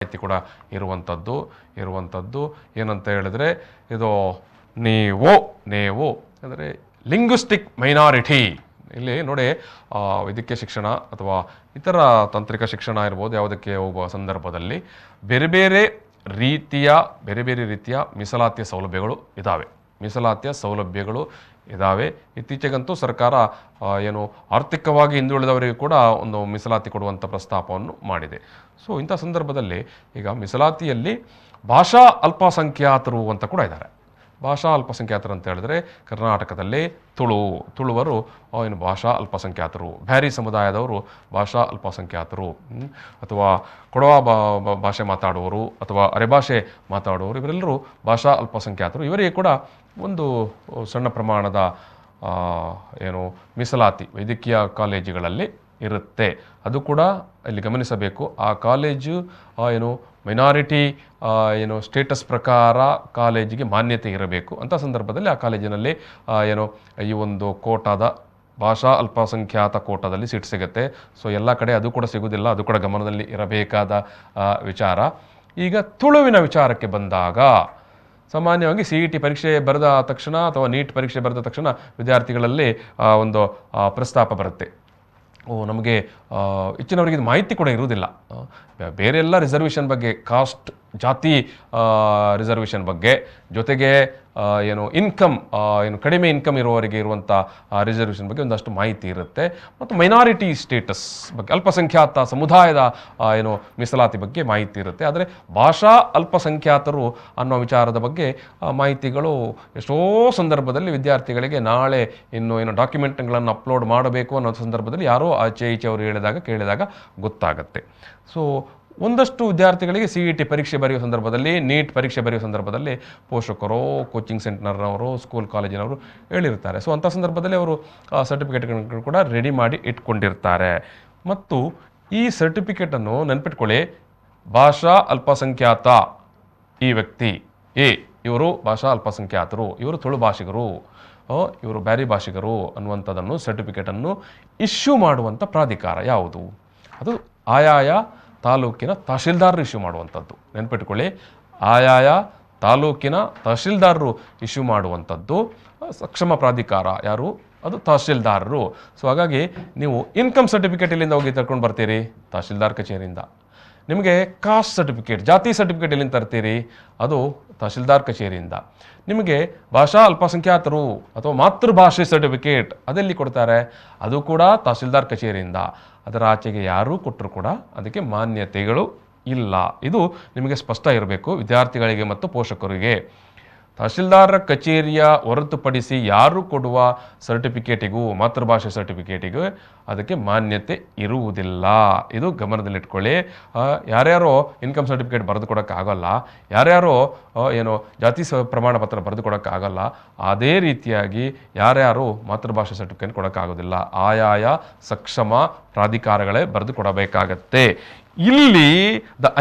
ಮಾಹಿತಿ ಕೂಡ ಇರುವಂಥದ್ದು ಏನಂತ ಹೇಳಿದ್ರೆ ಇದು ನೀವು ಅಂದರೆ ಲಿಂಗ್ವಿಸ್ಟಿಕ್ ಮೈನಾರಿಟಿ. ಇಲ್ಲಿ ನೋಡಿ, ವೈದ್ಯಕೀಯ ಶಿಕ್ಷಣ ಅಥವಾ ಇತರ ತಾಂತ್ರಿಕ ಶಿಕ್ಷಣ ಇರ್ಬೋದು, ಯಾವುದಕ್ಕೆ ಹೋಗುವ ಸಂದರ್ಭದಲ್ಲಿ ಬೇರೆ ಬೇರೆ ರೀತಿಯ ಮೀಸಲಾತಿಯ ಸೌಲಭ್ಯಗಳು ಇದ್ದಾವೆ. ಇತ್ತೀಚೆಗಂತೂ ಸರ್ಕಾರ ಆರ್ಥಿಕವಾಗಿ ಹಿಂದುಳಿದವರಿಗೆ ಕೂಡ ಒಂದು ಮೀಸಲಾತಿ ಕೊಡುವಂಥ ಪ್ರಸ್ತಾಪವನ್ನು ಮಾಡಿದೆ. ಸೊ ಇಂಥ ಸಂದರ್ಭದಲ್ಲಿ ಈಗ ಮೀಸಲಾತಿಯಲ್ಲಿ ಭಾಷಾ ಅಲ್ಪಸಂಖ್ಯಾತರು ಅಂತ ಕೂಡ ಇದ್ದಾರೆ. ಭಾಷಾ ಅಲ್ಪಸಂಖ್ಯಾತರು ಅಂತ ಹೇಳಿದ್ರೆ ಕರ್ನಾಟಕದಲ್ಲಿ ತುಳುವರು ಭಾಷಾ ಅಲ್ಪಸಂಖ್ಯಾತರು, ಬ್ಯಾರಿ ಸಮುದಾಯದವರು ಭಾಷಾ ಅಲ್ಪಸಂಖ್ಯಾತರು, ಅಥವಾ ಕೊಡವ ಭಾಷೆ ಮಾತಾಡುವವರು ಅಥವಾ ಅರೆಭಾಷೆ ಮಾತಾಡುವವರು, ಇವರೆಲ್ಲರೂ ಭಾಷಾ ಅಲ್ಪಸಂಖ್ಯಾತರು. ಇವರಿಗೆ ಕೂಡ ಒಂದು ಸಣ್ಣ ಪ್ರಮಾಣದ ಮೀಸಲಾತಿ ವೈದ್ಯಕೀಯ ಕಾಲೇಜುಗಳಲ್ಲಿ ಇರುತ್ತೆ. ಅದು ಕೂಡ ಇಲ್ಲಿ ಗಮನಿಸಬೇಕು. ಆ ಕಾಲೇಜು ಮೈನಾರಿಟಿ ಸ್ಟೇಟಸ್ ಪ್ರಕಾರ ಕಾಲೇಜಿಗೆ ಮಾನ್ಯತೆ ಇರಬೇಕು. ಅಂಥ ಸಂದರ್ಭದಲ್ಲಿ ಆ ಕಾಲೇಜಿನಲ್ಲಿ ಈ ಒಂದು ಕೋಟಾದ ಭಾಷಾ ಅಲ್ಪಸಂಖ್ಯಾತ ಕೋಟಾದಲ್ಲಿ ಸೀಟ್ ಸಿಗುತ್ತೆ. ಸೊ ಎಲ್ಲ ಕಡೆ ಅದು ಕೂಡ ಸಿಗುವುದಿಲ್ಲ, ಅದು ಕೂಡ ಗಮನದಲ್ಲಿ ಇರಬೇಕಾದ ವಿಚಾರ. ಈಗ ತುಳುವಿನ ವಿಚಾರಕ್ಕೆ ಬಂದಾಗ ಸಾಮಾನ್ಯವಾಗಿ CET ಪರೀಕ್ಷೆ ಬರೆದ ತಕ್ಷಣ ಅಥವಾ ನೀಟ್ ಪರೀಕ್ಷೆ ಬರೆದ ತಕ್ಷಣ ವಿದ್ಯಾರ್ಥಿಗಳಲ್ಲಿ ಒಂದು ಪ್ರಸ್ತಾಪ ಬರುತ್ತೆ. ನಮಗೆ ಹೆಚ್ಚಿನವರಿಗೆ ಇದು ಮಾಹಿತಿ ಕೂಡ ಇರುವುದಿಲ್ಲ. ಬೇರೆ ಎಲ್ಲ ರಿಸರ್ವೇಷನ್ ಬಗ್ಗೆ, ಕಾಸ್ಟ್ ಜಾತಿ ರಿಸರ್ವೇಷನ್ ಬಗ್ಗೆ, ಜೊತೆಗೆ ಇನ್ಕಮ್ ಕಡಿಮೆ ಇನ್ಕಮ್ ಇರುವವರಿಗೆ ಇರುವಂಥ ರಿಸರ್ವೇಷನ್ ಬಗ್ಗೆ ಒಂದಷ್ಟು ಮಾಹಿತಿ ಇರುತ್ತೆ. ಮತ್ತು ಮೈನಾರಿಟಿ ಸ್ಟೇಟಸ್ ಬಗ್ಗೆ, ಅಲ್ಪಸಂಖ್ಯಾತ ಸಮುದಾಯದ ಮೀಸಲಾತಿ ಬಗ್ಗೆ ಮಾಹಿತಿ ಇರುತ್ತೆ. ಆದರೆ ಭಾಷಾ ಅಲ್ಪಸಂಖ್ಯಾತರು ಅನ್ನೋ ವಿಚಾರದ ಬಗ್ಗೆ ಮಾಹಿತಿಗಳು ಎಷ್ಟೋ ಸಂದರ್ಭದಲ್ಲಿ ವಿದ್ಯಾರ್ಥಿಗಳಿಗೆ ನಾಳೆ ಡಾಕ್ಯುಮೆಂಟ್ಗಳನ್ನು ಅಪ್ಲೋಡ್ ಮಾಡಬೇಕು ಅನ್ನೋ ಸಂದರ್ಭದಲ್ಲಿ ಯಾರೋ ಆಚೆ ಈಚೆ ಅವರು ಕೇಳಿದಾಗ ಗೊತ್ತಾಗುತ್ತೆ. ಸೊ ಒಂದಷ್ಟು ವಿದ್ಯಾರ್ಥಿಗಳಿಗೆ CET ಪರೀಕ್ಷೆ ಬರೆಯುವ ಸಂದರ್ಭದಲ್ಲಿ, ನೀಟ್ ಪರೀಕ್ಷೆ ಬರೆಯುವ ಸಂದರ್ಭದಲ್ಲಿ ಪೋಷಕರು, ಕೋಚಿಂಗ್ ಸೆಂಟರ್ನವರು, ಸ್ಕೂಲ್ ಕಾಲೇಜಿನವರು ಹೇಳಿರ್ತಾರೆ. ಸೊ ಅಂಥ ಸಂದರ್ಭದಲ್ಲಿ ಅವರು ಸರ್ಟಿಫಿಕೇಟ್ಗಳನ್ನು ಕೂಡ ರೆಡಿ ಮಾಡಿ ಇಟ್ಕೊಂಡಿರ್ತಾರೆ. ಮತ್ತು ಈ ಸರ್ಟಿಫಿಕೇಟನ್ನು ನೆನಪಿಟ್ಕೊಳ್ಳಿ, ಭಾಷಾ ಅಲ್ಪಸಂಖ್ಯಾತ ಈ ವ್ಯಕ್ತಿ ಇವರು ಭಾಷಾ ಅಲ್ಪಸಂಖ್ಯಾತರು, ಇವರು ತುಳು ಭಾಷಿಗರು, ಇವರು ಬ್ಯಾರಿ ಭಾಷಿಗರು ಅನ್ನುವಂಥದ್ದನ್ನು ಸರ್ಟಿಫಿಕೇಟನ್ನು ಇಶ್ಯೂ ಮಾಡುವಂಥ ಪ್ರಾಧಿಕಾರ ಯಾವುದು? ಅದು ಆಯಾಯ ತಾಲೂಕಿನ ತಹಶೀಲ್ದಾರರು ಇಶ್ಯೂ ಮಾಡುವಂಥದ್ದು. ನೆನಪಿಟ್ಕೊಳ್ಳಿ, ಆಯಾಯ ತಾಲೂಕಿನ ತಹಶೀಲ್ದಾರರು ಇಶ್ಯೂ ಮಾಡುವಂಥದ್ದು. ಸಕ್ಷಮ ಪ್ರಾಧಿಕಾರ ಯಾರು? ಅದು ತಹಶೀಲ್ದಾರರು. ಸೊ ಹಾಗಾಗಿ ನೀವು ಇನ್ಕಮ್ ಸರ್ಟಿಫಿಕೇಟ್ ಇಲ್ಲಿಂದ ಹೋಗಿ ತರ್ಕೊಂಡು ಬರ್ತೀರಿ? ತಹಶೀಲ್ದಾರ್ ಕಚೇರಿಯಿಂದ. ನಿಮಗೆ ಕಾಸ್ಟ್ ಸರ್ಟಿಫಿಕೇಟ್, ಜಾತಿ ಸರ್ಟಿಫಿಕೇಟ್ ಎಲ್ಲಿಂದ ತರ್ತೀರಿ? ಅದು ತಹಶೀಲ್ದಾರ್ ಕಚೇರಿಯಿಂದ. ನಿಮಗೆ ಭಾಷಾ ಅಲ್ಪಸಂಖ್ಯಾತರು ಅಥವಾ ಮಾತೃಭಾಷೆ ಸರ್ಟಿಫಿಕೇಟ್ ಅದೆಲ್ಲಿ ಕೊಡ್ತಾರೆ? ಅದು ಕೂಡ ತಹಶೀಲ್ದಾರ್ ಕಚೇರಿಯಿಂದ. ಅದರ ಆಚೆಗೆ ಯಾರೂ ಕೊಟ್ಟರು ಕೂಡ ಅದಕ್ಕೆ ಮಾನ್ಯತೆಗಳು ಇಲ್ಲ. ಇದು ನಿಮಗೆ ಸ್ಪಷ್ಟ ಇರಬೇಕು ವಿದ್ಯಾರ್ಥಿಗಳಿಗೆ ಮತ್ತು ಪೋಷಕರಿಗೆ. ತಹಶೀಲ್ದಾರ ಕಚೇರಿಯ ಹೊರತುಪಡಿಸಿ ಯಾರು ಕೊಡುವ ಸರ್ಟಿಫಿಕೇಟಿಗೂ, ಮಾತೃಭಾಷೆ ಸರ್ಟಿಫಿಕೇಟಿಗೂ ಅದಕ್ಕೆ ಮಾನ್ಯತೆ ಇರುವುದಿಲ್ಲ. ಇದು ಗಮನದಲ್ಲಿಟ್ಕೊಳ್ಳಿ. ಯಾರ್ಯಾರೋ ಇನ್ಕಮ್ ಸರ್ಟಿಫಿಕೇಟ್ ಬರೆದು ಕೊಡೋಕ್ಕಾಗಲ್ಲ, ಯಾರ್ಯಾರೋ ಜಾತಿ ಪ್ರಮಾಣ ಪತ್ರ ಬರೆದು ಕೊಡೋಕ್ಕಾಗಲ್ಲ, ಅದೇ ರೀತಿಯಾಗಿ ಯಾರ್ಯಾರು ಮಾತೃಭಾಷೆ ಸರ್ಟಿಫಿಕೇಟ್ ಕೊಡೋಕ್ಕಾಗೋದಿಲ್ಲ. ಆಯಾಯ ಸಕ್ಷಮ ಪ್ರಾಧಿಕಾರಗಳೇ ಬರೆದು ಕೊಡಬೇಕಾಗತ್ತೆ. ಇಲ್ಲಿ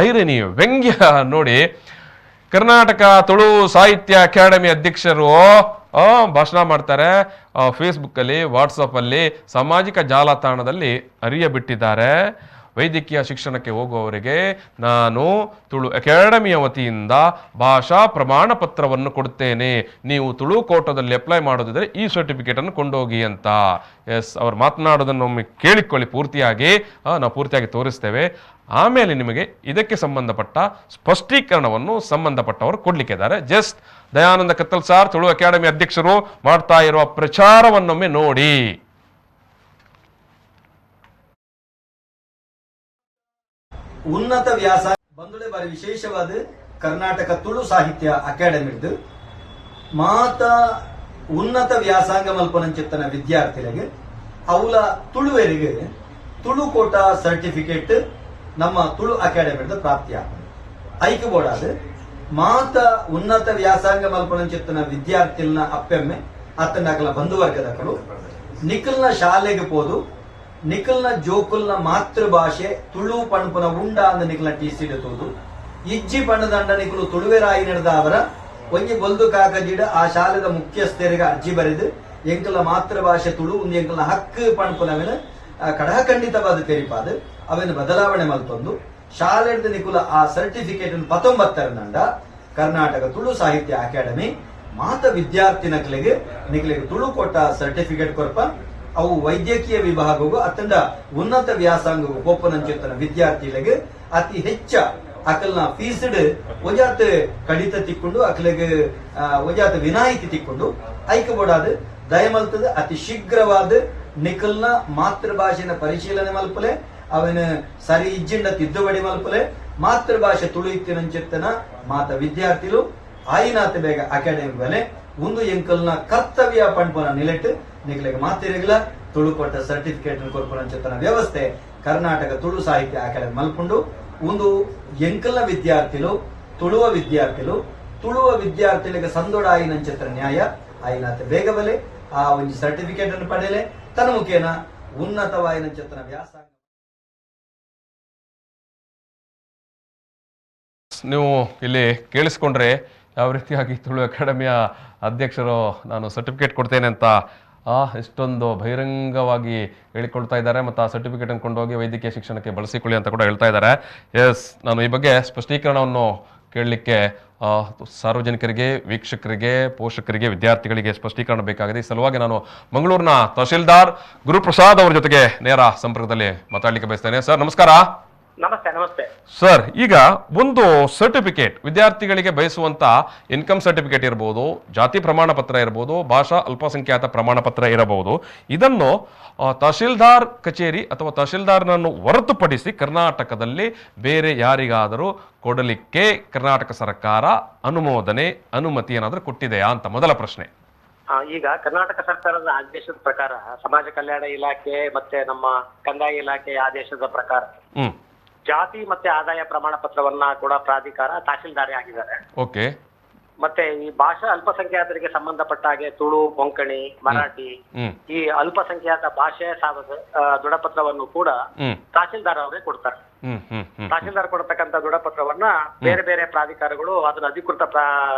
ಐರನಿ, ವ್ಯಂಗ್ಯ ನೋಡಿ. ಕರ್ನಾಟಕ ತುಳು ಸಾಹಿತ್ಯ ಅಕಾಡೆಮಿ ಅಧ್ಯಕ್ಷರು ಭಾಷಣ ಮಾಡ್ತಾರೆ. ಫೇಸ್ಬುಕ್ಕಲ್ಲಿ, ವಾಟ್ಸಪ್ಪಲ್ಲಿ, ಸಾಮಾಜಿಕ ಜಾಲತಾಣದಲ್ಲಿ ಅರಿಯಬಿಟ್ಟಿದ್ದಾರೆ. ವೈದ್ಯಕೀಯ ಶಿಕ್ಷಣಕ್ಕೆ ಹೋಗುವವರಿಗೆ ನಾನು ತುಳು ಅಕಾಡೆಮಿಯ ವತಿಯಿಂದ ಭಾಷಾ ಪ್ರಮಾಣ ಪತ್ರವನ್ನು ಕೊಡುತ್ತೇನೆ, ನೀವು ತುಳು ಕೋಟಾದಲ್ಲಿ ಅಪ್ಲೈ ಮಾಡೋದಿದ್ರೆ ಈ ಸರ್ಟಿಫಿಕೇಟನ್ನು ಕೊಂಡೋಗಿ ಅಂತ. ಎಸ್, ಅವ್ರು ಮಾತನಾಡೋದನ್ನು ಒಮ್ಮೆ ಕೇಳಿಕೊಳ್ಳಿ ಪೂರ್ತಿಯಾಗಿ. ನಾವು ಪೂರ್ತಿಯಾಗಿ ತೋರಿಸ್ತೇವೆ. ಆಮೇಲೆ ನಿಮಗೆ ಇದಕ್ಕೆ ಸಂಬಂಧಪಟ್ಟ ಸ್ಪಷ್ಟೀಕರಣವನ್ನು ಸಂಬಂಧಪಟ್ಟವರು ಕೊಡ್ಲಿಕ್ಕಿದ್ದಾರೆ. Just Dayananda Kathalsar, Tulu academy ಅಧ್ಯಕ್ಷರು ಮಾಡ್ತಾ ಇರುವ ಪ್ರಚಾರವನ್ನೊಮ್ಮೆ ನೋಡಿ. ಉನ್ನತ ವ್ಯಾಸಂಗ ಬಂದುಳೆ ಬಾರಿ ವಿಶೇಷವಾದ ಕರ್ನಾಟಕ ತುಳು ಸಾಹಿತ್ಯ ಅಕಾಡೆಮಿದು ಮಾತ ಉನ್ನತ ವ್ಯಾಸಂಗ ಮಲ್ಪನಂಚಿತ್ತನ ವಿದ್ಯಾರ್ಥಿಗಳಿಗೆ ಅವಳ ತುಳುವರಿಗೆ ತುಳು ಕೋಟಾ ಸರ್ಟಿಫಿಕೇಟ್ ನಮ್ಮ ತುಳು ಅಕಾಡೆಮಿದ ಪ್ರಾಪ್ತಿಯಾಗ್ತದೆ. ಐಕ್ಯ ಬೋರ್ಡ್ ಮಾತ ಉನ್ನತ ವ್ಯಾಸಂಗ ಮಲ್ಪನಂಚಿತ್ತನ ವಿದ್ಯಾರ್ಥಿನ ಅಪ್ಪೆಮ್ಮೆ ಅತ್ತನ ಬಂಧುವರ್ಗದಕಲು ನಿಖಲ್ನ ಶಾಲೆಗೆ ಹೋದು ನಿಖಲ್ನ ಜೋಕುಲ್ನ ಮಾತೃಭಾಷೆ ತುಳು ಪಣಪುನ ಉಂಡ ಅಂದ ನಿಖಲ್ನ ಟೀಸಿಡುವುದು ಇಜ್ಜಿ ಪಣ್ಣದಂಡ ನಿಖಲು ತುಳುವೆರಾಯಿ ನಡೆದ ಅವರ ಒಂಜಿ ಬೊಲ್ದು ಕಾಕಜಿಡ ಆ ಶಾಲೆದ ಮುಖ್ಯಸ್ಥರಿಗೆ ಅರ್ಜಿ ಬರೆದು ಎಂಕಲ ಮಾತೃಭಾಷೆ ತುಳು ಒಂದು ಎಂಕಲ್ನ ಹಕ್ಕು ಪಣಪುನವಿನ ಕಡಹಖಂಡಿತವಾದ ತೆರಿಪಾದ ಅವೇನು ಬದಲಾವಣೆ ಮಲ್ತೊಂದು ಶಾಲೆಡ್ದು ನಿಕುಲ ಆ ಸರ್ಟಿಫಿಕೇಟ್ 19 ಕರ್ನಾಟಕ ತುಳು ಸಾಹಿತ್ಯ ಅಕಾಡೆಮಿ ಮಾತ ವಿದ್ಯಾರ್ಥಿನಕ್ಲೆಗೆ ನಿಕ್ಲೆಗೆ ತುಳು ಕೊಟ್ಟ ಸರ್ಟಿಫಿಕೇಟ್ ಕೊರಪ ಅವು ವೈದ್ಯಕೀಯ ವಿಭಾಗವು ಅತ್ತಂಡ ಉನ್ನತ ವ್ಯಾಸಂಗವು ಕೋಪನಂಚಿತ್ತನ ವಿದ್ಯಾರ್ಥಿಗಳಿಗೆ ಅತಿ ಹೆಚ್ಚ ಅಕಲ್ನ ಫೀಸ್ಡ್ ಒಜಾತ್ ಕಡಿತ ತಿಕ್ಕೊಂಡು ಅಕಲಿಗೆ ಒಜಾತ್ ವಿನಾಯಿತಿ ತಿಕ್ಕೊಂಡು ಐಕಬೋಡಾದ ದಯಮಲ್ತದ ಅತಿ ಶೀಘ್ರವಾದ ನಿಖಲ್ನ ಮಾತೃಭಾಷೆನ ಪರಿಶೀಲನೆ ಮಲ್ಪಲೆ ಅವನ ಸರಿ ಇಜ್ಜಿಂಡ ತಿದ್ದುಪಡಿ ಮಲ್ಪಲೆ ಮಾತೃಭಾಷೆ ತುಳು ಇತ್ತಿನಂಚಿತ್ತನ ಮಾತ ವಿದ್ಯಾರ್ಥಿಗಳು ಆಯಿನಾತ ಬೇಗ ಅಕಾಡೆಮಿ ಬೆಲೆ ಒಂದು ಎಂಕಲ್ನ ಕರ್ತವ್ಯ ಪಂಪನ ನಿಲೆಟ್ ನಿಖಲಿಗೆ ಮಾತಿರಗಿಲ್ಲ ತುಳು ಕೊಟ್ಟ ಸರ್ಟಿಫಿಕೇಟ್ ಕೊರ್ಪನಂಚಿತ್ತನ ವ್ಯವಸ್ಥೆ ಕರ್ನಾಟಕ ತುಳು ಸಾಹಿತ್ಯ ಅಕಾಡೆಮಿ ಮಲ್ಪುಂಡು ಒಂದು ಎಂಕಲ್ನ ವಿದ್ಯಾರ್ಥಿಗಳು ತುಳುವ ವಿದ್ಯಾರ್ಥಿಗಳಿಗೆ ಸಂದೋಡ ಆಯಿನಂಚಿತ್ರ ನ್ಯಾಯ ಆಯಿನಾತ ಬೇಗ ಬಲೆ ಆ ಒಂದು ಸರ್ಟಿಫಿಕೇಟ್ ಅನ್ನು ಪಡೆಯಲೆ ತನ್ನ ಮುಖೇನ ಉನ್ನತವಾಯಿನಂಚಿತ್ತನ ವ್ಯಾಸಂಗ. ನೀವು ಇಲ್ಲಿ ಕೇಳಿಸ್ಕೊಂಡ್ರೆ ಯಾವ ರೀತಿಯಾಗಿ ತುಳು ಅಕಾಡೆಮಿಯ ಅಧ್ಯಕ್ಷರು ನಾನು ಸರ್ಟಿಫಿಕೇಟ್ ಕೊಡ್ತೇನೆ ಅಂತ ಎಷ್ಟೊಂದು ಬಹಿರಂಗವಾಗಿ ಹೇಳಿಕೊಳ್ತಾ ಇದ್ದಾರೆ ಮತ್ತು ಆ ಸರ್ಟಿಫಿಕೇಟ್ ಅನ್ನು ಕೊಂಡೋಗಿ ವೈದ್ಯಕೀಯ ಶಿಕ್ಷಣಕ್ಕೆ ಬಳಸಿಕೊಳ್ಳಿ ಅಂತ ಕೂಡ ಹೇಳ್ತಾ ಇದ್ದಾರೆ. ಎಸ್, ನಾನು ಈ ಬಗ್ಗೆ ಸ್ಪಷ್ಟೀಕರಣವನ್ನು ಕೇಳಲಿಕ್ಕೆ ಸಾರ್ವಜನಿಕರಿಗೆ, ವೀಕ್ಷಕರಿಗೆ, ಪೋಷಕರಿಗೆ, ವಿದ್ಯಾರ್ಥಿಗಳಿಗೆ ಸ್ಪಷ್ಟೀಕರಣ ಬೇಕಾಗಿದೆ. ಈ ಸಲುವಾಗಿ ನಾನು ಮಂಗಳೂರಿನ ತಹಶೀಲ್ದಾರ್ ಗುರುಪ್ರಸಾದ್ ಅವರ ಜೊತೆಗೆ ನೇರ ಸಂಪರ್ಕದಲ್ಲಿ ಮಾತಾಡಲಿಕ್ಕೆ ಬಯಸ್ತೇನೆ. ಸರ್ ನಮಸ್ಕಾರ. ನಮಸ್ತೆ ಸರ್, ಈಗ ಒಂದು ಸರ್ಟಿಫಿಕೇಟ್ ವಿದ್ಯಾರ್ಥಿಗಳಿಗೆ ಬಯಸುವಂತ ಇನ್ಕಮ್ ಸರ್ಟಿಫಿಕೇಟ್ ಇರಬಹುದು, ಜಾತಿ ಪ್ರಮಾಣ ಪತ್ರ ಇರಬಹುದು, ಭಾಷಾ ಅಲ್ಪಸಂಖ್ಯಾತ ಪ್ರಮಾಣ ಪತ್ರ ಇರಬಹುದು. ಇದನ್ನು ತಹಶೀಲ್ದಾರ್ ಕಚೇರಿ ಅಥವಾ ತಹಶೀಲ್ದಾರ್ನನ್ನು ಹೊರತುಪಡಿಸಿ ಕರ್ನಾಟಕದಲ್ಲಿ ಬೇರೆ ಯಾರಿಗಾದರೂ ಕೊಡಲಿಕ್ಕೆ ಕರ್ನಾಟಕ ಸರ್ಕಾರ ಅನುಮತಿ ಏನಾದರೂ ಕೊಟ್ಟಿದೆಯಾ ಅಂತ ಮೊದಲ ಪ್ರಶ್ನೆ. ಈಗ ಕರ್ನಾಟಕ ಸರ್ಕಾರದ ಆದೇಶದ ಪ್ರಕಾರ, ಸಮಾಜ ಕಲ್ಯಾಣ ಇಲಾಖೆ ಮತ್ತೆ ನಮ್ಮ ಕಂದಾಯ ಇಲಾಖೆಯ ಆದೇಶದ ಪ್ರಕಾರ ಜಾತಿ ಮತ್ತೆ ಆದಾಯ ಪ್ರಮಾಣ ಪತ್ರವನ್ನ ಕೂಡ ಪ್ರಾಧಿಕಾರ ತಹಶೀಲ್ದಾರೇ ಆಗಿದ್ದಾರೆ. ಓಕೆ. ಮತ್ತೆ ಈ ಭಾಷಾ ಅಲ್ಪಸಂಖ್ಯಾತರಿಗೆ ಸಂಬಂಧಪಟ್ಟ ಹಾಗೆ ತುಳು, ಕೊಂಕಣಿ, ಮರಾಠಿ ಈ ಅಲ್ಪಸಂಖ್ಯಾತ ಭಾಷೆ ದೃಢಪತ್ರವನ್ನು ಕೂಡ ತಹಶೀಲ್ದಾರ್ ಅವರೇ ಕೊಡ್ತಾರೆ. ತಹಶೀಲ್ದಾರ್ ಕೊಡತಕ್ಕಂತ ದೃಢಪತ್ರವನ್ನ ಬೇರೆ ಬೇರೆ ಪ್ರಾಧಿಕಾರಗಳು ಅದನ್ನ ಅಧಿಕೃತ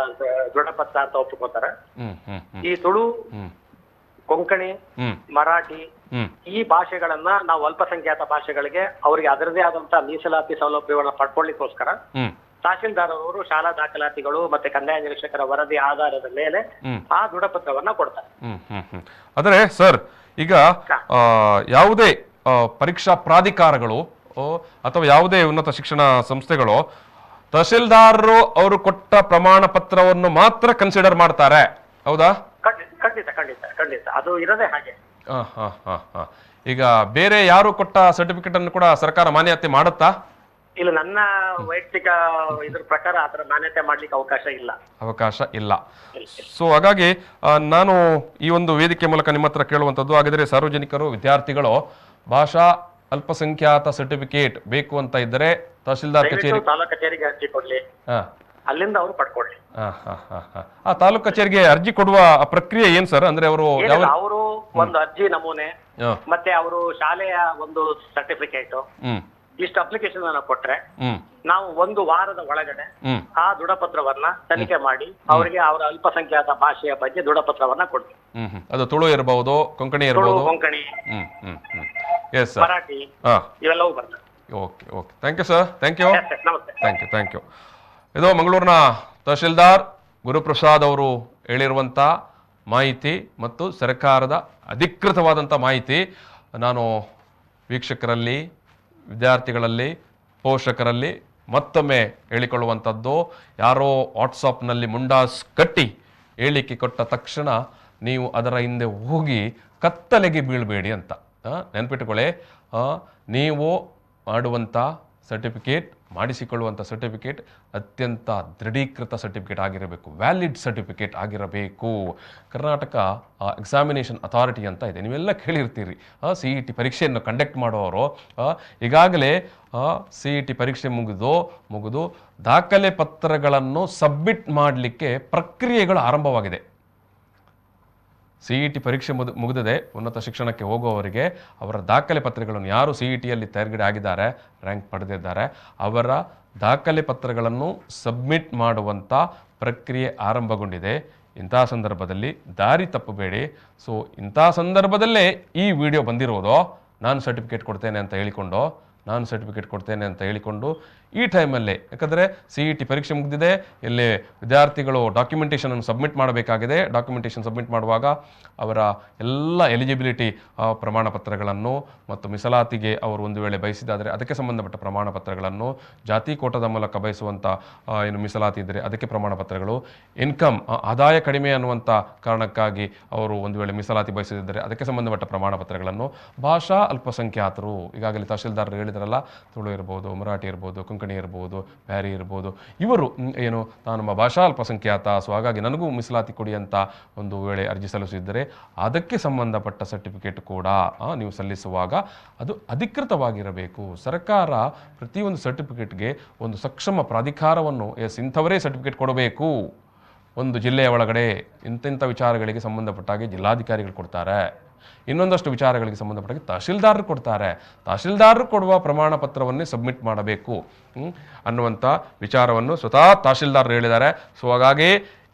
ದೃಢಪತ್ರ ಅಂತ ಒಪ್ಪಿಕೊತಾರೆ. ಈ ತುಳು, ಕೊಂಕಣಿ, ಮರಾಠಿ ಈ ಭಾಷೆಗಳನ್ನ ನಾವು ಅಲ್ಪಸಂಖ್ಯಾತ ಭಾಷೆಗಳಿಗೆ ಅವರಿಗೆ ಅದರದೇ ಆದಂತಹ ಮೀಸಲಾತಿ ಸೌಲಭ್ಯವನ್ನ ಪಡ್ಕೊಳ್ಳಿಕ್ಕೋಸ್ಕರ ತಹಶೀಲ್ದಾರ್ ಅವರು ಶಾಲಾ ದಾಖಲಾತಿಗಳು ಮತ್ತೆ ಕಂದಾಯ ನಿರೀಕ್ಷಕರ ವರದಿ ಆಧಾರದ ಮೇಲೆ ಆ ದೃಢಪತ್ರವನ್ನ ಕೊಡ್ತಾರೆ. ಆದರೆ ಸರ್, ಈಗ ಯಾವುದೇ ಪರೀಕ್ಷಾ ಪ್ರಾಧಿಕಾರಗಳು ಅಥವಾ ಯಾವುದೇ ಉನ್ನತ ಶಿಕ್ಷಣ ಸಂಸ್ಥೆಗಳು ತಹಶೀಲ್ದಾರರು ಅವರು ಕೊಟ್ಟ ಪ್ರಮಾಣ ಪತ್ರವನ್ನು ಮಾತ್ರ ಕನ್ಸಿಡರ್ ಮಾಡ್ತಾರೆ, ಹೌದಾ? ಖಂಡಿತ ಖಂಡಿತ ಖಂಡಿತ ಅದು ಇರೋದೇ ಹಾಗೆ. ಈಗ ಬೇರೆ ಯಾರು ಕೊಟ್ಟ ಸರ್ಟಿಫಿಕೇಟ್ ಅನ್ನು ಕೂಡ ಸರ್ಕಾರ ಮಾನ್ಯತೆ ಮಾಡುತ್ತಾ? ಇಲ್ಲ, ನನ್ನ ವೈಯಕ್ತಿಕ ಇದ್ರ ಪ್ರಕಾರ ಆತರ ಮಾನ್ಯತೆ ಮಾಡ್ಲಿಕ್ಕೆ ಅವಕಾಶ ಇಲ್ಲ. ಸೊ ಹಾಗಾಗಿ ನಾನು ಈ ಒಂದು ವೇದಿಕೆ ಮೂಲಕ ನಿಮ್ಮ ಹತ್ರ ಕೇಳುವಂಥದ್ದು, ಹಾಗಾದರೆ ಸಾರ್ವಜನಿಕರು, ವಿದ್ಯಾರ್ಥಿಗಳು ಭಾಷಾ ಅಲ್ಪಸಂಖ್ಯಾತ ಸರ್ಟಿಫಿಕೇಟ್ ಬೇಕು ಅಂತ ಇದ್ದರೆ ತಹಶೀಲ್ದಾರ್ ಕಚೇರಿ, ತಾಲೂಕು ಕಚೇರಿಗೆ ಅರ್ಜಿ ಕೊಡ್ಲಿ, ಅಲ್ಲಿಂದ ಅವರು ಪಡ್ಕೊಳ್ಳಿ. ಆ ತಾಲೂಕು ಕಚೇರಿಗೆ ಅರ್ಜಿ ಕೊಡುವ ಪ್ರಕ್ರಿಯೆ ಏನ್ ಸರ್? ಅಂದ್ರೆ ಅವರು ಒಂದು ಅರ್ಜಿ ನಮೂನೆ ಮತ್ತೆ ಅವರು ಶಾಲೆಯ ಒಂದು ಸರ್ಟಿಫಿಕೇಟ್ ಇಷ್ಟು ಅಪ್ಲಿಕೇಶನ್ ಅನ್ನ ಕೊಟ್ರೆ ನಾವು 1 ವಾರದ ಒಳಗಡೆ ಆ ದೃಢಪತ್ರವನ್ನ ತನಿಖೆ ಮಾಡಿ ಅವರಿಗೆ ಅವರ ಅಲ್ಪಸಂಖ್ಯಾತ ಭಾಷೆಯ ಬಗ್ಗೆ ದೃಢಪತ್ರವನ್ನ ಕೊಡ್ತೀವಿ. ಅದು ತುಳು ಇರಬಹುದು, ಕೊಂಕಣಿ ಇರಬಹುದು, ಮರಾಠಿ ಇವೆಲ್ಲವೂ ಬರ್ತದೆ. Okay okay, thank you sir. Thank you. ಇದು ಮಂಗಳೂರಿನ ತಹಶೀಲ್ದಾರ್ ಗುರುಪ್ರಸಾದ್ ಅವರು ಹೇಳಿರುವಂಥ ಮಾಹಿತಿ ಮತ್ತು ಸರ್ಕಾರದ ಅಧಿಕೃತವಾದಂಥ ಮಾಹಿತಿ. ನಾನು ವೀಕ್ಷಕರಲ್ಲಿ, ವಿದ್ಯಾರ್ಥಿಗಳಲ್ಲಿ, ಪೋಷಕರಲ್ಲಿ ಮತ್ತೊಮ್ಮೆ ಹೇಳಿಕೊಳ್ಳುವಂಥದ್ದು, ಯಾರೋ ವಾಟ್ಸಪ್ನಲ್ಲಿ ಮುಂಡಾಸ್ ಕಟ್ಟಿ ಹೇಳಿಕೆ ಕೊಟ್ಟ ತಕ್ಷಣ ನೀವು ಅದರ ಹಿಂದೆ ಹೋಗಿ ಕತ್ತಲೆಗೆ ಬೀಳಬೇಡಿ ಅಂತ ನೆನಪಿಟ್ಟುಕೊಳ್ಳಿ. ನೀವು ಮಾಡುವಂಥ ಸರ್ಟಿಫಿಕೇಟ್, ಮಾಡಿಸಿಕೊಳ್ಳುವಂಥ ಸರ್ಟಿಫಿಕೇಟ್ ಅತ್ಯಂತ ದೃಢೀಕೃತ ಸರ್ಟಿಫಿಕೇಟ್ ಆಗಿರಬೇಕು, ವ್ಯಾಲಿಡ್ ಸರ್ಟಿಫಿಕೇಟ್ ಆಗಿರಬೇಕು. ಕರ್ನಾಟಕ ಎಕ್ಸಾಮಿನೇಷನ್ ಅಥಾರಿಟಿ ಅಂತ ಇದೆ, ನೀವೆಲ್ಲ ಕೇಳಿರ್ತೀರಿ. CET ಪರೀಕ್ಷೆಯನ್ನು ಕಂಡಕ್ಟ್ ಮಾಡುವವರು ಈಗಾಗಲೇ CET ಪರೀಕ್ಷೆ ಮುಗಿದು ದಾಖಲೆ ಪತ್ರಗಳನ್ನು ಸಬ್ಮಿಟ್ ಮಾಡಲಿಕ್ಕೆ ಪ್ರಕ್ರಿಯೆಗಳು ಆರಂಭವಾಗಿದೆ. CET ಪರೀಕ್ಷೆ ಮುಗಿದಿದೆ, ಉನ್ನತ ಶಿಕ್ಷಣಕ್ಕೆ ಹೋಗುವವರಿಗೆ ಅವರ ದಾಖಲೆ ಪತ್ರಗಳನ್ನು ಯಾರು CETಯಲ್ಲಿ ತೇರ್ಗಡೆ ಆಗಿದ್ದಾರೆ, ರ್ಯಾಂಕ್ ಪಡೆದಿದ್ದಾರೆ, ಅವರ ದಾಖಲೆ ಪತ್ರಗಳನ್ನು ಸಬ್ಮಿಟ್ ಮಾಡುವಂಥ ಪ್ರಕ್ರಿಯೆ ಆರಂಭಗೊಂಡಿದೆ. ಇಂಥ ಸಂದರ್ಭದಲ್ಲಿ ದಾರಿ ತಪ್ಪಬೇಡಿ. ಸೊ ಇಂಥ ಸಂದರ್ಭದಲ್ಲೇ ಈ ವಿಡಿಯೋ ಬಂದಿರೋದು, ನಾನು ಸರ್ಟಿಫಿಕೇಟ್ ಕೊಡ್ತೇನೆ ಅಂತ ಹೇಳಿಕೊಂಡು ನಾನು ಸರ್ಟಿಫಿಕೇಟ್ ಕೊಡ್ತೇನೆ ಅಂತ ಹೇಳಿಕೊಂಡು ಈ ಟೈಮಲ್ಲೇ, ಯಾಕಂದರೆ CET ಪರೀಕ್ಷೆ ಮುಗಿದಿದೆ, ಇಲ್ಲಿ ವಿದ್ಯಾರ್ಥಿಗಳು ಡಾಕ್ಯುಮೆಂಟೇಷನನ್ನು ಸಬ್ಮಿಟ್ ಮಾಡಬೇಕಾಗಿದೆ. ಡಾಕ್ಯುಮೆಂಟೇಷನ್ ಸಬ್ಮಿಟ್ ಮಾಡುವಾಗ ಅವರ ಎಲ್ಲ ಎಲಿಜಿಬಿಲಿಟಿ ಪ್ರಮಾಣ ಪತ್ರಗಳನ್ನು ಮತ್ತು ಮೀಸಲಾತಿಗೆ ಅವರು ಒಂದು ವೇಳೆ ಬಯಸಿದಾದರೆ ಅದಕ್ಕೆ ಸಂಬಂಧಪಟ್ಟ ಪ್ರಮಾಣ ಪತ್ರಗಳನ್ನು, ಜಾತಿ ಕೋಟದ ಮೂಲಕ ಬಯಸುವಂಥ ಏನು ಮೀಸಲಾತಿ ಇದ್ದರೆ ಅದಕ್ಕೆ ಪ್ರಮಾಣ ಪತ್ರಗಳು, ಇನ್ಕಮ್ ಆದಾಯ ಕಡಿಮೆ ಅನ್ನುವಂಥ ಕಾರಣಕ್ಕಾಗಿ ಅವರು ಒಂದು ವೇಳೆ ಮೀಸಲಾತಿ ಬಯಸಿದರೆ ಅದಕ್ಕೆ ಸಂಬಂಧಪಟ್ಟ ಪ್ರಮಾಣ ಪತ್ರಗಳನ್ನು, ಭಾಷಾ ಅಲ್ಪಸಂಖ್ಯಾತರು ಈಗಾಗಲೇ ತಹಶೀಲ್ದಾರರು ಹೇಳಿದಾರಲ್ಲ, ತುಳು ಇರ್ಬೋದು, ಮರಾಠಿ ಇರ್ಬೋದು, ಕೊಂಕಣಿ ಇರ್ಬೋದು, ಬ್ಯಾರಿ ಇರ್ಬೋದು, ಇವರು ಏನು ನಾನು ಭಾಷಾ ಅಲ್ಪಸಂಖ್ಯಾತ, ಸೊ ಹಾಗಾಗಿ ನನಗೂ ಮೀಸಲಾತಿ ಕೊಡಿ ಅಂತ ಒಂದು ವೇಳೆ ಅರ್ಜಿ ಸಲ್ಲಿಸಿದರೆ ಅದಕ್ಕೆ ಸಂಬಂಧಪಟ್ಟ ಸರ್ಟಿಫಿಕೇಟ್ ಕೂಡ ನೀವು ಸಲ್ಲಿಸುವಾಗ ಅದು ಅಧಿಕೃತವಾಗಿರಬೇಕು. ಸರ್ಕಾರ ಪ್ರತಿಯೊಂದು ಸರ್ಟಿಫಿಕೇಟ್ಗೆ ಒಂದು ಸಕ್ಷಮ ಪ್ರಾಧಿಕಾರವನ್ನು ಇಂಥವರೇ ಸರ್ಟಿಫಿಕೇಟ್ ಕೊಡಬೇಕು. ಒಂದು ಜಿಲ್ಲೆಯ ಒಳಗಡೆ ಇಂಥ ವಿಚಾರಗಳಿಗೆ ಸಂಬಂಧಪಟ್ಟಾಗೆ ಜಿಲ್ಲಾಧಿಕಾರಿಗಳು ಕೊಡ್ತಾರೆ, ಇನ್ನೊಂದಷ್ಟು ವಿಚಾರಗಳಿಗೆ ಸಂಬಂಧಪಟ್ಟಾಗೆ ತಹಶೀಲ್ದಾರರು ಕೊಡ್ತಾರೆ. ತಹಶೀಲ್ದಾರರು ಕೊಡುವ ಪ್ರಮಾಣ ಪತ್ರವನ್ನೇ ಸಬ್ಮಿಟ್ ಮಾಡಬೇಕು ಅನ್ನುವಂಥ ವಿಚಾರವನ್ನು ಸ್ವತಃ ತಹಶೀಲ್ದಾರರು ಹೇಳಿದ್ದಾರೆ. ಸೊ ಹಾಗಾಗಿ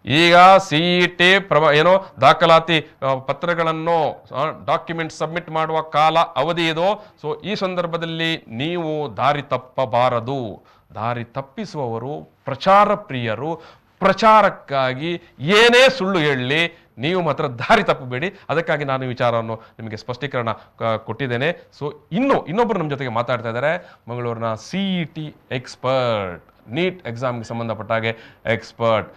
ಈಗ CET ಏನೋ ದಾಖಲಾತಿ ಪತ್ರಗಳನ್ನು ಡಾಕ್ಯುಮೆಂಟ್ ಸಬ್ಮಿಟ್ ಮಾಡುವ ಕಾಲ ಅವಧಿ ಇದು. ಸೊ ಈ ಸಂದರ್ಭದಲ್ಲಿ ನೀವು ದಾರಿ ತಪ್ಪಬಾರದು. ದಾರಿ ತಪ್ಪಿಸುವವರು ಪ್ರಚಾರ ಪ್ರಿಯರು. ಪ್ರಚಾರಕ್ಕಾಗಿ ಏನೇ ಸುಳ್ಳು ಹೇಳಲಿ, ನೀವು ಮಾತ್ರ ದಾರಿ ತಪ್ಪಬೇಡಿ. ಅದಕ್ಕಾಗಿ ನಾನು ಈ ವಿಚಾರವನ್ನು ನಿಮಗೆ ಸ್ಪಷ್ಟೀಕರಣ ಕೊಟ್ಟಿದ್ದೇನೆ. ಸೊ ಇನ್ನೊಬ್ಬರು ನಮ್ಮ ಜೊತೆಗೆ ಮಾತಾಡ್ತಾ ಇದ್ದಾರೆ, ಮಂಗಳೂರಿನ CET ಎಕ್ಸ್ಪರ್ಟ್, ನೀಟ್ ಎಕ್ಸಾಮ್ಗೆ ಸಂಬಂಧಪಟ್ಟ ಹಾಗೆ ಎಕ್ಸ್ಪರ್ಟ್.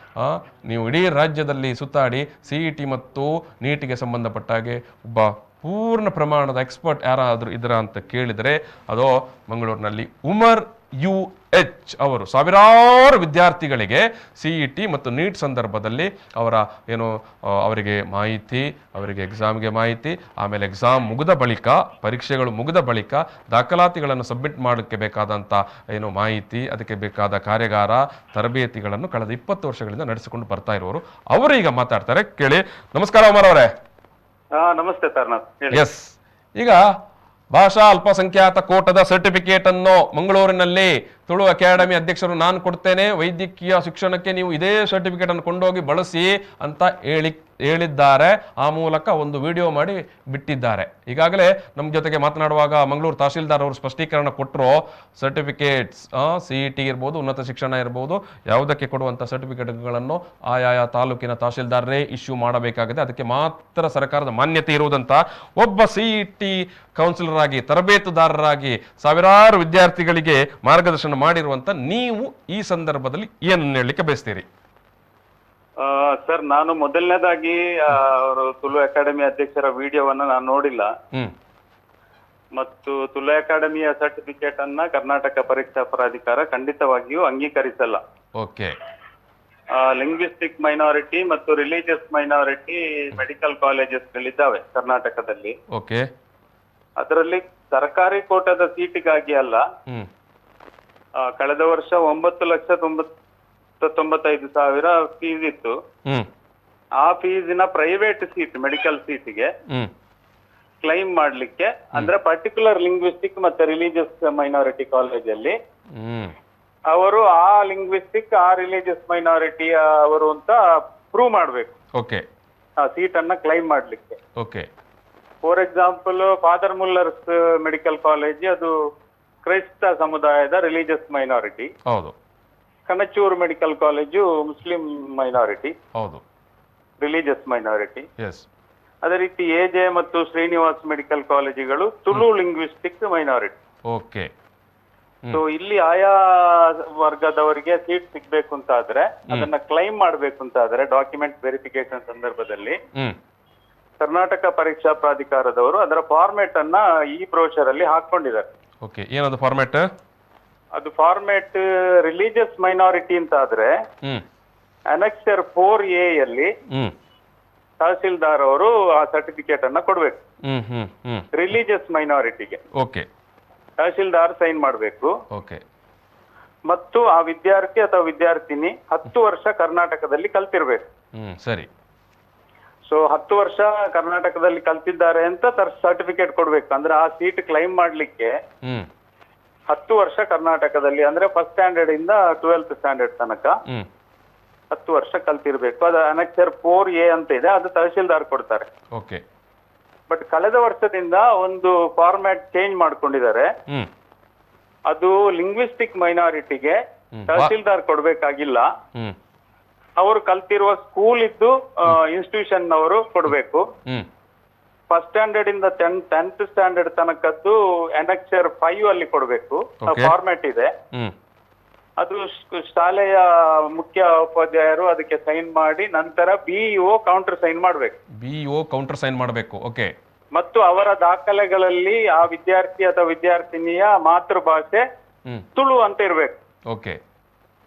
ನೀವು ಇಡೀ ರಾಜ್ಯದಲ್ಲಿ ಸುತ್ತಾಡಿ CET ಮತ್ತು ನೀಟಿಗೆ ಸಂಬಂಧಪಟ್ಟ ಹಾಗೆ ಒಬ್ಬ ಪೂರ್ಣ ಪ್ರಮಾಣದ ಎಕ್ಸ್ಪರ್ಟ್ ಯಾರಾದರೂ ಇದ್ರ ಅಂತ ಕೇಳಿದರೆ ಅದು ಮಂಗಳೂರಿನಲ್ಲಿ ಉಮರ್ UH ಅವರು ಸಾವಿರಾರು ವಿದ್ಯಾರ್ಥಿಗಳಿಗೆ CET ಮತ್ತು ನೀಟ್ ಸಂದರ್ಭದಲ್ಲಿ ಅವರ ಏನು ಅವರಿಗೆ ಮಾಹಿತಿ, ಅವರಿಗೆ ಎಕ್ಸಾಮ್ಗೆ ಮಾಹಿತಿ, ಆಮೇಲೆ ಎಕ್ಸಾಮ್ ಮುಗಿದ ಬಳಿಕ, ಪರೀಕ್ಷೆಗಳು ಮುಗಿದ ಬಳಿಕ ದಾಖಲಾತಿಗಳನ್ನು ಸಬ್ಮಿಟ್ ಮಾಡೋಕ್ಕೆ ಬೇಕಾದಂಥ ಏನು ಮಾಹಿತಿ, ಅದಕ್ಕೆ ಬೇಕಾದ ಕಾರ್ಯಾಗಾರ, ತರಬೇತಿಗಳನ್ನು ಕಳೆದ 20 ವರ್ಷಗಳಿಂದ ನಡೆಸಿಕೊಂಡು ಬರ್ತಾ ಇರುವವರು ಅವರು ಈಗ ಮಾತಾಡ್ತಾರೆ. ಕೇಳಿ. ನಮಸ್ಕಾರ ಉಮರ್ ಅವರೇ. ನಮಸ್ತೆ ಸರ್. ಎಸ್, ಈಗ ಭಾಷಾ ಅಲ್ಪಸಂಖ್ಯಾತ ಕೋಟದ ಸರ್ಟಿಫಿಕೇಟ್ ಅನ್ನು ಮಂಗಳೂರಿನಲ್ಲಿ ತುಳು ಅಕಾಡೆಮಿ ಅಧ್ಯಕ್ಷರು ನಾನು ಕೊಡ್ತೇನೆ, ವೈದ್ಯಕೀಯ ಶಿಕ್ಷಣಕ್ಕೆ ನೀವು ಇದೇ ಸರ್ಟಿಫಿಕೇಟ್ ಅನ್ನು ಕೊಂಡೋಗಿ ಬಳಸಿ ಅಂತ ಹೇಳಿದ್ದಾರೆ. ಆ ಮೂಲಕ ಒಂದು ವಿಡಿಯೋ ಮಾಡಿ ಬಿಟ್ಟಿದ್ದಾರೆ. ಈಗಾಗಲೇ ನಮ್ಮ ಜೊತೆಗೆ ಮಾತನಾಡುವಾಗ ಮಂಗಳೂರು ತಹಶೀಲ್ದಾರ್ ಅವರು ಸ್ಪಷ್ಟೀಕರಣ ಕೊಟ್ಟರು. ಸರ್ಟಿಫಿಕೇಟ್ಸ್ CET ಇರ್ಬೋದು, ಉನ್ನತ ಶಿಕ್ಷಣ ಇರ್ಬೋದು, ಯಾವುದಕ್ಕೆ ಕೊಡುವಂಥ ಸರ್ಟಿಫಿಕೇಟ್ಗಳನ್ನು ಆಯಾಯ ತಾಲೂಕಿನ ತಹಶೀಲ್ದಾರರೇ ಇಶ್ಯೂ ಮಾಡಬೇಕಾಗಿದೆ. ಅದಕ್ಕೆ ಮಾತ್ರ ಸರ್ಕಾರದ ಮಾನ್ಯತೆ ಇರುವುದಂತ ಒಬ್ಬ CET ಕೌನ್ಸಿಲರ್ ಆಗಿ, ತರಬೇತುದಾರರಾಗಿ ಸಾವಿರಾರು ವಿದ್ಯಾರ್ಥಿಗಳಿಗೆ ಮಾರ್ಗದರ್ಶನ ಮಾಡಿರುವಂತ ನೀವು ಈ ಸಂದರ್ಭದಲ್ಲಿ ಏನನ್ನು ಹೇಳಲಿಕ್ಕೆ ಬಯಸ್ತೀರಿ? ಸರ್, ನಾನು ಮೊದಲನೇದಾಗಿ ಅವರು ತುಳು ಅಕಾಡೆಮಿ ಅಧ್ಯಕ್ಷರ ವಿಡಿಯೋವನ್ನ ನಾನು ನೋಡಿಲ್ಲ. ಮತ್ತು ತುಳು ಅಕಾಡೆಮಿಯ ಸರ್ಟಿಫಿಕೇಟ್ ಅನ್ನ ಕರ್ನಾಟಕ ಪರೀಕ್ಷಾ ಪ್ರಾಧಿಕಾರ ಖಂಡಿತವಾಗಿಯೂ ಅಂಗೀಕರಿಸಲ್ಲ. ಓಕೆ. ಲಿಂಗ್ವಿಸ್ಟಿಕ್ ಮೈನಾರಿಟಿ ಮತ್ತು ರಿಲಿಜಿಯಸ್ ಮೈನಾರಿಟಿ ಮೆಡಿಕಲ್ ಕಾಲೇಜಸ್ಗಳಿದ್ದಾವೆ ಕರ್ನಾಟಕದಲ್ಲಿ. ಓಕೆ. ಅದರಲ್ಲಿ ಸರ್ಕಾರಿ ಕೋಟದ ಸೀಟಿಗಾಗಿ ಅಲ್ಲ, ಕಳೆದ ವರ್ಷ 9,95,000 ಫೀಸ್ ಇತ್ತು. ಆ ಫೀಸಿನ ಪ್ರೈವೇಟ್ ಸೀಟ್, ಮೆಡಿಕಲ್ ಸೀಟಿಗೆ ಕ್ಲೈಮ್ ಮಾಡ್ಲಿಕ್ಕೆ, ಅಂದ್ರೆ ಪರ್ಟಿಕ್ಯುಲರ್ ಲಿಂಗ್ವಿಸ್ಟಿಕ್ ಮತ್ತೆ ರಿಲಿಜಿಯಸ್ ಮೈನಾರಿಟಿ ಕಾಲೇಜಲ್ಲಿ ಅವರು ಆ ಲಿಂಗ್ವಿಸ್ಟಿಕ್, ಆ ರಿಲಿಜಿಯಸ್ ಮೈನಾರಿಟಿ ಅವರು ಅಂತ ಪ್ರೂವ್ ಮಾಡ್ಬೇಕು ಆ ಸೀಟ್ ಅನ್ನ ಕ್ಲೈಮ್ ಮಾಡ್ಲಿಕ್ಕೆ. For example, father Muller's medical college ಅದು ಕ್ರೈಸ್ತ ಸಮುದಾಯದ religious minority. Kanachur medical college Muslim minority, religious minority. ಅದೇ ರೀತಿ AJ ಮತ್ತು ಶ್ರೀನಿವಾಸ್ ಮೆಡಿಕಲ್ ಕಾಲೇಜುಗಳು ತುಳು ಲಿಂಗ್ವಿಸ್ಟಿಕ್ ಮೈನಾರಿಟಿ. ಸೊ ಇಲ್ಲಿ ಆಯಾ ವರ್ಗದವರಿಗೆ ಸೀಟ್ ಸಿಗ್ಬೇಕು ಅಂತ ಆದ್ರೆ, ಅದನ್ನ ಕ್ಲೈಮ್ ಮಾಡ್ಬೇಕು ಅಂತ ಆದ್ರೆ, ಡಾಕ್ಯುಮೆಂಟ್ ವೆರಿಫಿಕೇಶನ್ ಸಂದರ್ಭದಲ್ಲಿ ಕರ್ನಾಟಕ ಪರೀಕ್ಷಾ ಪ್ರಾಧಿಕಾರದವರು ಅದರ ಫಾರ್ಮೆಟ್ ಅನ್ನ ಈ ಬ್ರೋಷರ್ ಅಲ್ಲಿ ಹಾಕೊಂಡಿದ್ದಾರೆ. ಏನದು ಫಾರ್ಮೆಟ್? ಅದು ಫಾರ್ಮೆಟ್ ರಿಲಿಜಿಯಸ್ ಮೈನಾರಿಟಿ ಅಂತ ಆದ್ರೆ ಅನೆಕ್ಸರ್ 4A ಯಲ್ಲಿ ತಹಸೀಲ್ದಾರ್ ಅವರು ಆ ಸರ್ಟಿಫಿಕೇಟ್ ಅನ್ನ ಕೊಡ್ಬೇಕು. ರಿಲಿಜಿಯಸ್ ಮೈನಾರಿಟಿಗೆ ತಹಸೀಲ್ದಾರ್ ಸೈನ್ ಮಾಡಬೇಕು. ಮತ್ತು ಆ ವಿದ್ಯಾರ್ಥಿ ಅಥವಾ ವಿದ್ಯಾರ್ಥಿನಿ 10 ವರ್ಷ ಕರ್ನಾಟಕದಲ್ಲಿ ಕಲ್ತಿರ್ಬೇಕು. ಸರಿ. ಸೊ 10 ವರ್ಷ ಕರ್ನಾಟಕದಲ್ಲಿ ಕಲ್ತಿದ್ದಾರೆ ಅಂತ ಸರ್ಟಿಫಿಕೇಟ್ ಕೊಡ್ಬೇಕು. ಅಂದ್ರೆ ಆ ಸೀಟ್ ಕ್ಲೈಮ್ ಮಾಡ್ಲಿಕ್ಕೆ 10 ವರ್ಷ ಕರ್ನಾಟಕದಲ್ಲಿ, ಅಂದ್ರೆ ಫಸ್ಟ್ ಸ್ಟ್ಯಾಂಡರ್ಡ್ ಇಂದ 12th ಸ್ಟ್ಯಾಂಡರ್ಡ್ ತನಕ 10 ವರ್ಷ ಕಲ್ತಿರ್ಬೇಕು. ಅದು ಅನೆಕ್ಸರ್ 4A ಅಂತ ಇದೆ, ಅದು ತಹಶೀಲ್ದಾರ್ ಕೊಡ್ತಾರೆ. ಬಟ್ ಕಳೆದ ವರ್ಷದಿಂದ ಒಂದು ಫಾರ್ಮ್ಯಾಟ್ ಚೇಂಜ್ ಮಾಡ್ಕೊಂಡಿದ್ದಾರೆ. ಅದು ಲಿಂಗ್ವಿಸ್ಟಿಕ್ ಮೈನಾರಿಟಿಗೆ ತಹಸೀಲ್ದಾರ್ ಕೊಡ್ಬೇಕಾಗಿಲ್ಲ. ಅವರು ಕಲ್ತಿರುವ ಸ್ಕೂಲ್ ಇದ್ದು ಇನ್ಸ್ಟಿಟ್ಯೂಷನ್ ಅವರು ಕೊಡ್ಬೇಕು. ಫಸ್ಟ್ ಸ್ಟ್ಯಾಂಡರ್ಡ್ ಇಂದ 10th ಸ್ಟ್ಯಾಂಡರ್ಡ್ ತನಕದ್ದು Annexure 5 ಅಲ್ಲಿ ಕೊಡ್ಬೇಕು. ಫಾರ್ಮ್ಯಾಟ್ ಇದೆ. ಅದು ಶಾಲೆಯ ಮುಖ್ಯ ಉಪಾಧ್ಯಾಯರು ಅದಕ್ಕೆ ಸೈನ್ ಮಾಡಿ ನಂತರ BEO ಕೌಂಟರ್ ಸೈನ್ ಮಾಡ್ಬೇಕು. BEO ಕೌಂಟರ್ ಸೈನ್ ಮಾಡಬೇಕು. ಓಕೆ. ಮತ್ತು ಅವರ ದಾಖಲೆಗಳಲ್ಲಿ ಆ ವಿದ್ಯಾರ್ಥಿ ಅಥವಾ ವಿದ್ಯಾರ್ಥಿನಿಯ ಮಾತೃಭಾಷೆ ತುಳು ಅಂತ ಇರ್ಬೇಕು. ಓಕೆ.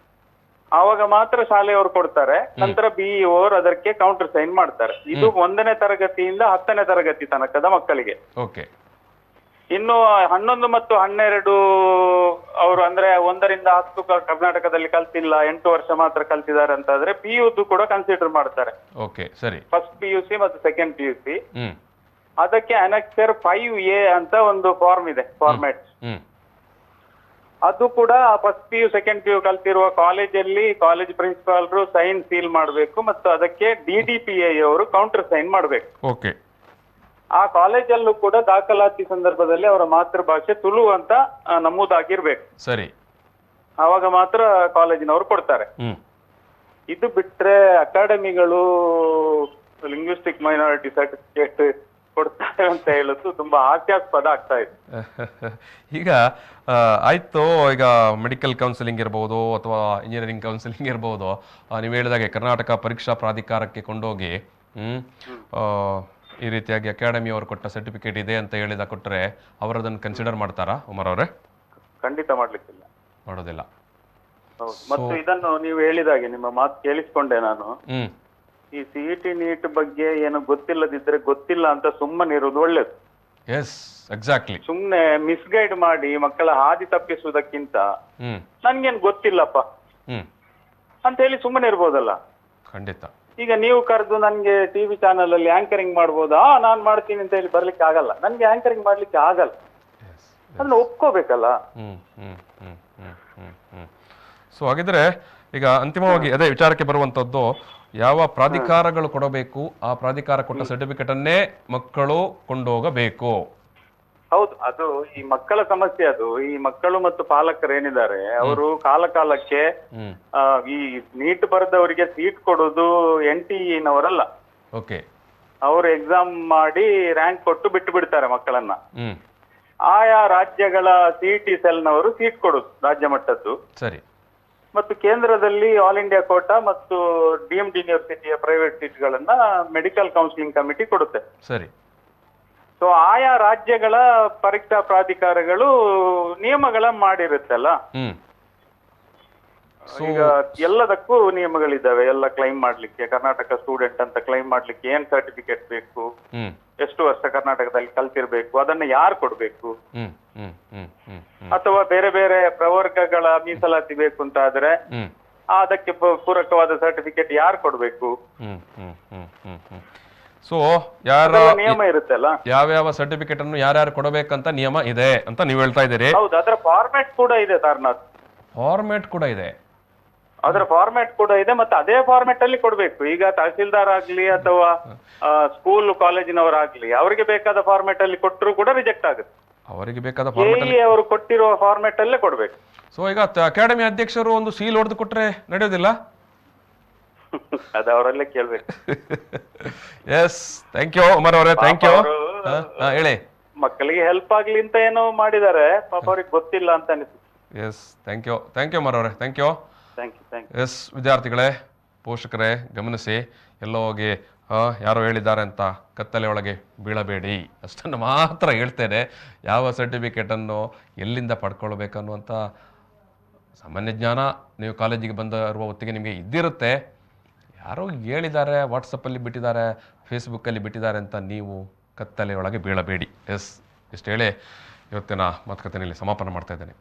ಆವಾಗ ಮಾತ್ರ ಶಾಲೆಯವರು ಕೊಡ್ತಾರೆ. ನಂತರ BEO ಅವರು ಅದಕ್ಕೆ ಕೌಂಟರ್ ಸೈನ್ ಮಾಡ್ತಾರೆ. ಇದು 1ನೇ ತರಗತಿಯಿಂದ 10ನೇ ತರಗತಿ ತನಕದ ಮಕ್ಕಳಿಗೆ. ಓಕೆ. ಇನ್ನು 11 ಮತ್ತು 12 ಅವರು ಅಂದ್ರೆ 1ರಿಂದ 10 ಕರ್ನಾಟಕದಲ್ಲಿ ಕಲ್ತಿಲ್ಲ, 8 ವರ್ಷ ಮಾತ್ರ ಕಲ್ತಿದ್ದಾರೆ ಅಂತಾದ್ರೆ PUದು ಕೂಡ ಕನ್ಸಿಡರ್ ಮಾಡ್ತಾರೆ. ಓಕೆ, ಸರಿ. ಫಸ್ಟ್ PUC ಮತ್ತು ಸೆಕೆಂಡ್ PUC. ಅದಕ್ಕೆ Annexure 5A ಅಂತ ಒಂದು ಫಾರ್ಮ್ ಇದೆ, ಫಾರ್ಮ್ಯಾಟ್. ಅದು ಕೂಡ ಫಸ್ಟ್ PU ಸೆಕೆಂಡ್ PU ಕಲ್ತಿರುವ ಕಾಲೇಜಲ್ಲಿ ಕಾಲೇಜ್ ಪ್ರಿನ್ಸಿಪಾಲ್ರು ಸೈನ್ ಸೀಲ್ ಮಾಡಬೇಕು ಮತ್ತು ಅದಕ್ಕೆ DDPI ಅವರು ಕೌಂಟರ್ ಸೈನ್ ಮಾಡಬೇಕು. ಓಕೆ. ಆ ಕಾಲೇಜಲ್ಲೂ ಕೂಡ ದಾಖಲಾತಿ ಸಂದರ್ಭದಲ್ಲಿ ಅವರ ಮಾತೃಭಾಷೆ ತುಳು ಅಂತ ನಮೂದಾಗಿರ್ಬೇಕು. ಸರಿ. ಆವಾಗ ಮಾತ್ರ ಕಾಲೇಜಿನವರು ಕೊಡ್ತಾರೆ. ಇದು ಬಿಟ್ರೆ ಅಕಾಡೆಮಿಗಳು ಲಿಂಗ್ವಿಸ್ಟಿಕ್ ಮೈನಾರಿಟಿ ಸರ್ಟಿಫಿಕೇಟ್ ಕೊಡ್ತಾರೆ ಅಂತ ಹೇಳೋದು ತುಂಬಾ ಹಾಸ್ಯಾಸ್ಪದ ಆಗ್ತಾ ಇದೆ. ಈಗ ಆಯ್ತು, ಈಗ ಮೆಡಿಕಲ್ ಕೌನ್ಸಿಲಿಂಗ್ ಇರ್ಬೋದು ಅಥವಾ ಇಂಜಿನಿಯರಿಂಗ್ ಕೌನ್ಸಿಲಿಂಗ್ ಇರ್ಬೋದು, ನೀವು ಹೇಳಿದಾಗೆ ಕರ್ನಾಟಕ ಪರೀಕ್ಷಾ ಪ್ರಾಧಿಕಾರಕ್ಕೆ ಕೊಂಡೋಗಿ ಈ ರೀತಿಯಾಗಿ ಅಕಾಡೆಮಿ ಅವರು ಕೊಟ್ಟ ಸರ್ಟಿಫಿಕೇಟ್ ಇದೆ ಅಂತ ಹೇಳಿದ ಕೊಟ್ಟರೆ ಅವರು ಅದನ್ನು ಕನ್ಸಿಡರ್ ಮಾಡ್ತಾರಾ ಉಮರ್ ಅವರೇ? ಖಂಡಿತ ಮಾಡ್ಲಿಕ್ಕಿಲ್ಲ, ಮಾಡೋದಿಲ್ಲ. ಮತ್ತು ಇದನ್ನು ನೀವು ಹೇಳಿದಾಗೆ ನಿಮ್ಮ ಮಾತು ಕೇಳಿಸ್ಕೊಂಡೆ ನಾನು. ಈ CET NEET ಬಗ್ಗೆ ಏನು ಗೊತ್ತಿಲ್ಲದಿದ್ರೆ ಗೊತ್ತಿಲ್ಲ ಅಂತ ಸುಮ್ಮನಿರೋದು ಒಳ್ಳೇದು. S, exactly. ಸುಮ್ನೆ ಮಿಸ್ಗೈಡ್ ಮಾಡಿ ಮಕ್ಕಳ ಹಾದಿ ತಪ್ಪಿಸುವುದಕ್ಕಿಂತ ನನ್ಗೇನ್ ಗೊತ್ತಿಲ್ಲಪ್ಪ ಅಂತ ಹೇಳಿ ಸುಮ್ಮನೆ ಇರ್ಬೋದಲ್ಲ. ಖಂಡಿತ. ಈಗ ನೀವು ಕರೆದು ನನ್ಗೆ TV ಚಾನಲ್ ಅಲ್ಲಿ ಆಂಕರಿಂಗ್ ಮಾಡ್ಬೋದಾ, ನಾನ್ ಮಾಡ್ತೀನಿ ಅಂತ ಹೇಳಿ ಬರ್ಲಿಕ್ಕೆ ಆಗಲ್ಲ. ನನ್ಗೆ ಆಂಕರಿಂಗ್ ಮಾಡ್ಲಿಕ್ಕೆ ಆಗಲ್ಲ, ಅದನ್ನ ಒಪ್ಕೋಬೇಕಲ್ಲ. ಸೊ ಹಾಗಿದ್ರೆ ಈಗ ಅಂತಿಮವಾಗಿ ಅದೇ ವಿಚಾರಕ್ಕೆ ಬರುವಂತದ್ದು, ಯಾವ ಪ್ರಾಧಿಕಾರಗಳು ಕೊಡಬೇಕು, ಆ ಪ್ರಾಧಿಕಾರ ಕೊಟ್ಟ ಸರ್ಟಿಫಿಕೇಟ್ ಅನ್ನೇ ಮಕ್ಕಳು ಕೊಂಡೋಗಬೇಕು. ಹೌದು, ಅದು ಈ ಮಕ್ಕಳ ಸಮಸ್ಯೆ. ಅದು ಈ ಮಕ್ಕಳು ಮತ್ತು ಪಾಲಕರು ಏನಿದ್ದಾರೆ ಅವರು ಕಾಲಕ್ಕೆ ಈ ನೀಟ್ ಬರೆದವರಿಗೆ ಸೀಟ್ ಕೊಡೋದು NTE ನವರಲ್ಲ. ಓಕೆ. ಅವರು ಎಕ್ಸಾಮ್ ಮಾಡಿ ರ್ಯಾಂಕ್ ಕೊಟ್ಟು ಬಿಟ್ಟು ಬಿಡ್ತಾರೆ ಮಕ್ಕಳನ್ನ. ಆಯಾ ರಾಜ್ಯಗಳ CET ಸೆಲ್ನವರು ಸೀಟ್ ಕೊಡುದು ರಾಜ್ಯ ಮಟ್ಟದ್ದು. ಸರಿ. ಮತ್ತು ಕೇಂದ್ರದಲ್ಲಿ ಆಲ್ ಇಂಡಿಯಾ ಕೋಟಾ ಮತ್ತು DMD ಯೂನಿವರ್ಸಿಟಿಯ ಪ್ರೈವೇಟ್ ಸೀಟ್ಗಳನ್ನ ಮೆಡಿಕಲ್ ಕೌನ್ಸಿಲಿಂಗ್ ಕಮಿಟಿ ಕೊಡುತ್ತೆ. ಸರಿ. ಸೊ ಆಯಾ ರಾಜ್ಯಗಳ ಪರೀಕ್ಷಾ ಪ್ರಾಧಿಕಾರಗಳು ನಿಯಮಗಳ ಮಾಡಿರುತ್ತಲ್ಲ. ಈಗ ಎಲ್ಲದಕ್ಕೂ ನಿಯಮಗಳಿದ್ದಾವೆ. ಎಲ್ಲ ಕ್ಲೈಮ್ ಮಾಡ್ಲಿಕ್ಕೆ, ಕರ್ನಾಟಕ ಸ್ಟೂಡೆಂಟ್ ಅಂತ ಕ್ಲೈಮ್ ಮಾಡ್ಲಿಕ್ಕೆ ಏನ್ ಸರ್ಟಿಫಿಕೇಟ್ ಬೇಕು, ಎಷ್ಟು ವರ್ಷ ಕರ್ನಾಟಕದಲ್ಲಿ ಕಲ್ತಿರ್ಬೇಕು, ಅದನ್ನ ಯಾರು ಕೊಡ್ಬೇಕು, ಅಥವಾ ಬೇರೆ ಬೇರೆ ಪ್ರವರ್ಗಗಳ ಮೀಸಲಾತಿ ಬೇಕು ಅಂತ ಆದ್ರೆ ಅದಕ್ಕೆ ಪೂರಕವಾದ ಸರ್ಟಿಫಿಕೇಟ್ ಯಾರು ಕೊಡ್ಬೇಕು. ಸೊ ಯಾರ ನಿಯಮ ಇರುತ್ತಲ್ಲ, ಯಾವ್ಯಾವ ಸರ್ಟಿಫಿಕೇಟ್ ಅನ್ನು ಯಾರ್ಯಾರು ಕೊಡಬೇಕಂತ ನಿಯಮ ಇದೆ ಅಂತ ನೀವು ಹೇಳ್ತಾ ಇದ್ದೀರಿ. ಹೌದು, ಅದರ ಫಾರ್ಮ್ಯಾಟ್ ಕೂಡ ಇದೆ ತಾರನಾಥ್. ಫಾರ್ಮ್ಯಾಟ್ ಕೂಡ ಇದೆ. ಅದರ ಫಾರ್ಮ್ಯಾಟ್ ಕೂಡ ಇದೆ, ಮತ್ತೆ ಅದೇ ಫಾರ್ಮ್ಯಾಟ್ ಅಲ್ಲಿ ಕೊಡ್ಬೇಕು. ಈಗ ತಹಸೀಲ್ದಾರ್ ಆಗ್ಲಿ ಅಥವಾ ಸ್ಕೂಲ್ ಕಾಲೇಜಿನವರಾಗ್ಲಿ ಅವರಿಗೆ ಬೇಕಾದ ಫಾರ್ಮ್ಯಾಟ್ ಅಲ್ಲಿ ಕೊಟ್ಟರು ಕೂಡ ರಿಜೆಕ್ಟ್ ಆಗುತ್ತೆ. ಅವರಿಗೆ ಬೇಕಾದ ಫಾರ್ಮ್ಯಾಟ್ ಅವರು ಕೊಟ್ಟಿರುವ ಫಾರ್ಮ್ಯಾಟ್ ಅಲ್ಲೇ ಕೊಡ್ಬೇಕು. ಸೊ ಈಗ ಅಕಾಡೆಮಿ ಅಧ್ಯಕ್ಷರು ಒಂದು ಸೀಲ್ ಹೊಡೆದು ಕೊಟ್ರೆ ನಡೆಯೋದಿಲ್ಲ? ಅದು ಅವರಲ್ಲೇ ಕೇಳ್ಬೇಕು. ಎಸ್, ಥ್ಯಾಂಕ್ ಯು ಉಮರ್ ಅವರೇ, ಥ್ಯಾಂಕ್ ಯು. ಹೇಳಿ. ಮಕ್ಕಳಿಗೆ ಹೆಲ್ಪ್ ಆಗ್ಲಿ ಅಂತ ಏನೋ ಮಾಡಿದ್ದಾರೆ, ಪಾಪ ಅವ್ರಿಗೆ ಗೊತ್ತಿಲ್ಲ ಅಂತ ಅನಿಸುತ್ತೆ. ಎಸ್, ಥ್ಯಾಂಕ್ ಯು ಉಮರ್ ಅವರೇ, ಥ್ಯಾಂಕ್ ಯು. ಎಸ್, ವಿದ್ಯಾರ್ಥಿಗಳೇ, ಪೋಷಕರೇ ಗಮನಿಸಿ, ಎಲ್ಲೋ ಹೋಗಿ ಯಾರೋ ಹೇಳಿದ್ದಾರೆ ಅಂತ ಕತ್ತಲೆ ಒಳಗೆ ಬೀಳಬೇಡಿ. ಅಷ್ಟನ್ನು ಮಾತ್ರ ಹೇಳ್ತೇನೆ. ಯಾವ ಸರ್ಟಿಫಿಕೇಟನ್ನು ಎಲ್ಲಿಂದ ಪಡ್ಕೊಳ್ಬೇಕನ್ನುವಂಥ ಸಾಮಾನ್ಯ ಜ್ಞಾನ ನೀವು ಕಾಲೇಜಿಗೆ ಬಂದಿರುವ ಹೊತ್ತಿಗೆ ನಿಮಗೆ ಇದ್ದಿರುತ್ತೆ. ಯಾರೋ ಹೇಳಿದ್ದಾರೆ, ವಾಟ್ಸಪ್ಪಲ್ಲಿ ಬಿಟ್ಟಿದ್ದಾರೆ, ಫೇಸ್ಬುಕ್ಕಲ್ಲಿ ಬಿಟ್ಟಿದ್ದಾರೆ ಅಂತ ನೀವು ಕತ್ತಲೆಯೊಳಗೆ ಬೀಳಬೇಡಿ. ಎಸ್, ಇಷ್ಟು ಹೇಳಿ ಇವತ್ತಿನ ಮಾತುಕತೆಯಲ್ಲಿ ಸಮಾಪನ ಮಾಡ್ತಾ ಇದ್ದೇನೆ.